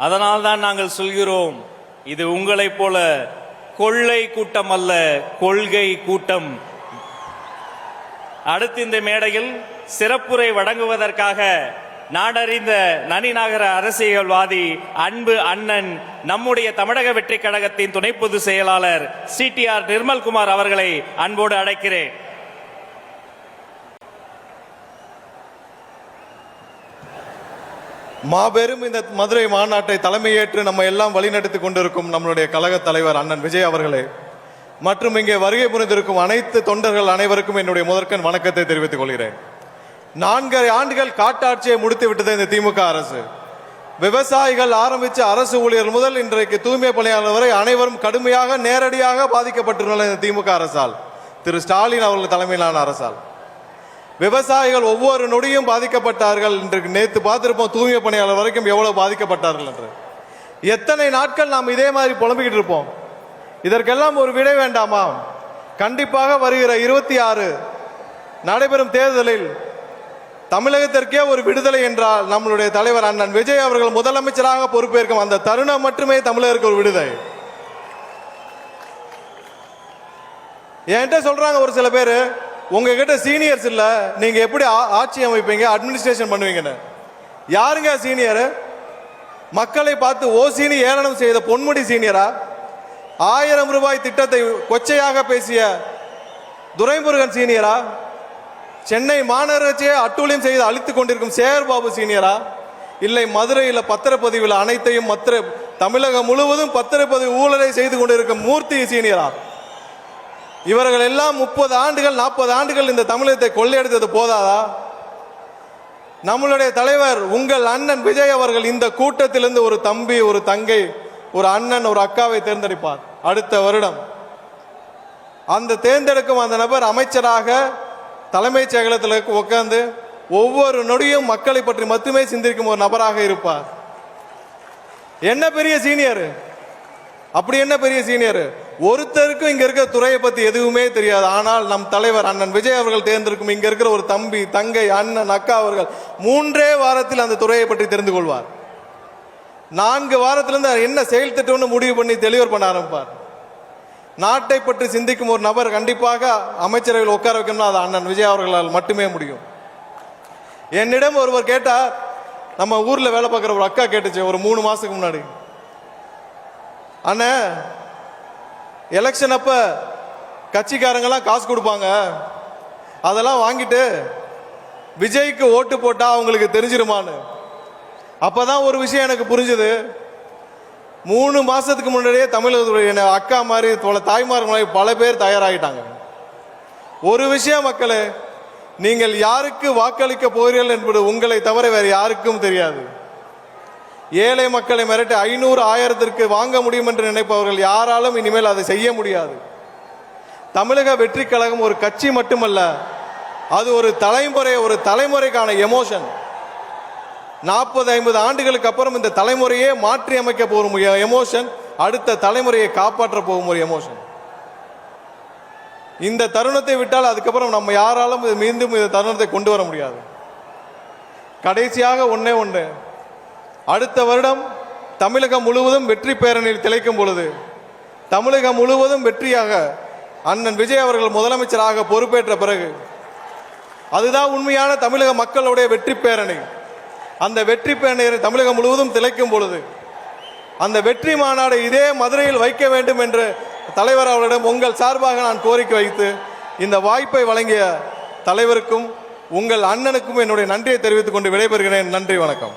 அதனால்தான் நாங்கள் சொல்கிறோம், இது உங்களைப் போல கொள்ளை கூட்டம் அல்ல, கொள்கை கூட்டம். அடுத்து இந்த மேடையில் சிறப்புரை வழங்குவதற்காக நாடறிந்த நனிநகர அரசியல்வாதி அன்பு அண்ணன் நம்முடைய தமிழக வெற்றி கழகத்தின் துணை பொதுச் செயலாளர் CTR நிர்மல்குமார் அவர்களை அன்போடு அழைக்கிறேன். மாபெரும் இந்த மதுரை மாநாட்டை தலைமையேற்று நம்ம எல்லாம் வழிநடத்தி கொண்டிருக்கும் நம்மளுடைய கழக தலைவர் அண்ணன் விஜய் அவர்களே மற்றும் இங்கே வருகை புரிந்திருக்கும் அனைத்து தொண்டர்கள் அனைவருக்கும் என்னுடைய முதற்கண் வணக்கத்தை தெரிவித்துக் கொள்கிறேன். 4 ஆண்டுகள் காட்டாட்சியை முடித்து விட்டது இந்த திமுக அரசு. விவசாயிகள் ஆரம்பித்த அரசு ஊழியர்கள் முதல் இன்றைக்கு தூய்மை பணியாளர் வரை அனைவரும் கடுமையாக நேரடியாக பாதிக்கப்பட்டுள்ள இந்த திமுக அரசால், திரு ஸ்டாலின் அவர்கள் தலைமையிலான அரசால் விவசாயிகள் ஒவ்வொரு நொடியும் பாதிக்கப்பட்டார்கள். இன்றைக்கு நேற்று பார்த்திருப்போம் தூய்மை பணியாளர் வரைக்கும் எவ்வளவு பாதிக்கப்பட்டார்கள் என்று. எத்தனை நாட்கள் நாம் இதே மாதிரி புலம்பிக்கிட்டு இருப்போம்? இதற்கெல்லாம் ஒரு விடை வேண்டாமா? கண்டிப்பாக வருகிற 26 நடைபெறும் தேர்தலில் தமிழகத்திற்கே ஒரு விடுதலை என்றால் நம்மளுடைய தலைவர் அண்ணன் விஜய் அவர்கள் முதலமைச்சராக பொறுப்பேற்கும் அந்த தருணம் மட்டுமே தமிழருக்கு ஒரு விடுதலை. என்கிட்ட சொல்றாங்க ஒரு சில பேர், உங்ககிட்ட சீனியர்ஸ் இல்ல, நீங்க எப்படி ஆட்சி அமைப்பீங்க, அட்மினிஸ்ட்ரேஷன் பண்ணுவீங்கன்னு. யாருங்க சீனியர்? மக்களை பார்த்து ஓசினி ஏளனம் செய்த பொன்முடி சீனியரா? 1000 ரூபாய் திட்டத்தை கொச்சையாக பேசிய துரைமுருகன் சீனியரா? சென்னை மாநகராட்சியை அட்டூழியம் செய்து அழித்துக் கொண்டிருக்கும் சேகர்பாபு சீனியரா? இல்லை மதுரையில் பத்திரப்பதிவில் அனைத்தையும் தமிழகம் முழுவதும் பத்திரப்பதிவு ஊழலை செய்து கொண்டிருக்கும் மூர்த்தி சீனியரா? இவர்கள் எல்லாம் 30 ஆண்டுகள் 40 ஆண்டுகள் இந்த தமிழகத்தை கொள்ளையடித்தது போதாதா? நம்மளுடைய தலைவர் உங்கள் அண்ணன் விஜய் அவர்கள் இந்த கூட்டத்திலிருந்து ஒரு தம்பி, ஒரு தங்கை, ஒரு அண்ணன், ஒரு அக்காவை தேர்ந்தெடுப்பார் அடுத்த வருடம். அந்த தேர்ந்தெடுக்கும் அந்த நபர் அமைச்சராக தலைமைச் செயலகத்தில் உட்கார்ந்து ஒவ்வொரு நொடியும் மக்களை பற்றி மட்டுமே சிந்திக்கும் ஒரு நபராக இருப்பார். என்ன பெரிய சீனியர்? அப்படி என்ன பெரிய சீனியர்? ஒருத்தருக்கும் இங்க இருக்கிற துறையை பத்தி எதுவுமே தெரியாது. ஆனால் நம் தலைவர் அண்ணன் விஜய் அவர்கள் தேர்ந்தெடுக்கும் இங்க இருக்கிற ஒரு தம்பி, தங்கை, அண்ணன், அக்கா அவர்கள் 3 வாரத்தில் அந்த துறையை பற்றி தெரிந்து கொள்வார். 4 வாரத்திலிருந்து என்ன செயல் திட்டம்னு முடிவு பண்ணி டெலிவர் பண்ண ஆரம்பிப்பார். நாட்டை பற்றி சிந்திக்கும் ஒரு நபர் கண்டிப்பாக அமைச்சரவையில் உட்கார வைக்கணும்னா அது அண்ணன் விஜய் அவர்களால் மட்டுமே முடியும். என்னிடம் ஒருவர் கேட்டார், நம்ம ஊர்ல வேலை பார்க்குற ஒரு அக்கா கேட்டுச்சு ஒரு 3 மாசத்துக்கு முன்னாடி, அண்ணன் எலெக்ஷன் அப்ப கட்சிக்காரங்கெல்லாம் காசு கொடுப்பாங்க, அதெல்லாம் வாங்கிட்டு விஜய்க்கு ஓட்டு போட்டா அவங்களுக்கு தெரிஞ்சிருமான்னு. அப்பதான் ஒரு விஷயம் எனக்கு புரிஞ்சுது. 3 மாசத்துக்கு முன்னாடியே தமிழகத்துடைய அக்கா மாதிரி தாய்மார் மாதிரி பல பேர் தயாராகிட்டாங்க. ஒரு விஷயம் மக்களே, நீங்கள் யாருக்கு வாக்களிக்க போகிறீர்கள் என்பது உங்களை தவிர வேறு யாருக்கும் தெரியாது. ஏழை மக்களை மிரட்டி 500 1000க்கு வாங்க முடியும் என்று நினைப்பவர்கள் யாராலும் இனிமேல் அதை செய்ய முடியாது. தமிழக வெற்றி கழகம் ஒரு கட்சி மட்டுமல்ல, அது ஒரு தலைமுறைக்கான எமோஷன். 40-50 ஆண்டுகளுக்கு அப்புறம் இந்த தலைமுறையே மாற்றி அமைக்க போகும் எமோஷன், அடுத்த தலைமுறையை காப்பாற்ற போகும் ஒரு எமோஷன். இந்த தருணத்தை விட்டால் அதுக்கப்புறம் நம்ம யாராலும் மீண்டும் இந்த தருணத்தை கொண்டு வர முடியாது. கடைசியாக ஒன்று, அடுத்த வருடம் தமிழகம் முழுவதும் வெற்றி பேரணியில் திளைக்கும் பொழுது, தமிழகம் முழுவதும் வெற்றியாக அண்ணன் விஜய் அவர்கள் முதலமைச்சராக பொறுப்பேற்ற பிறகு, அதுதான் உண்மையான தமிழக மக்களுடைய வெற்றி பேரணி. அந்த வெற்றி பேரணியை தமிழகம் முழுவதும் திளைக்கும் பொழுது அந்த வெற்றி மாநாடு இதே மதுரையில் வைக்க வேண்டும் என்று தலைவர் அவர்களிடம் உங்கள் சார்பாக நான் கோரிக்கை வைத்து இந்த வாய்ப்பை வழங்கிய தலைவருக்கும் உங்கள் அண்ணனுக்கும் என்னுடைய நன்றியை தெரிவித்துக் கொண்டு விடைபெறுகிறேன். நன்றி, வணக்கம்.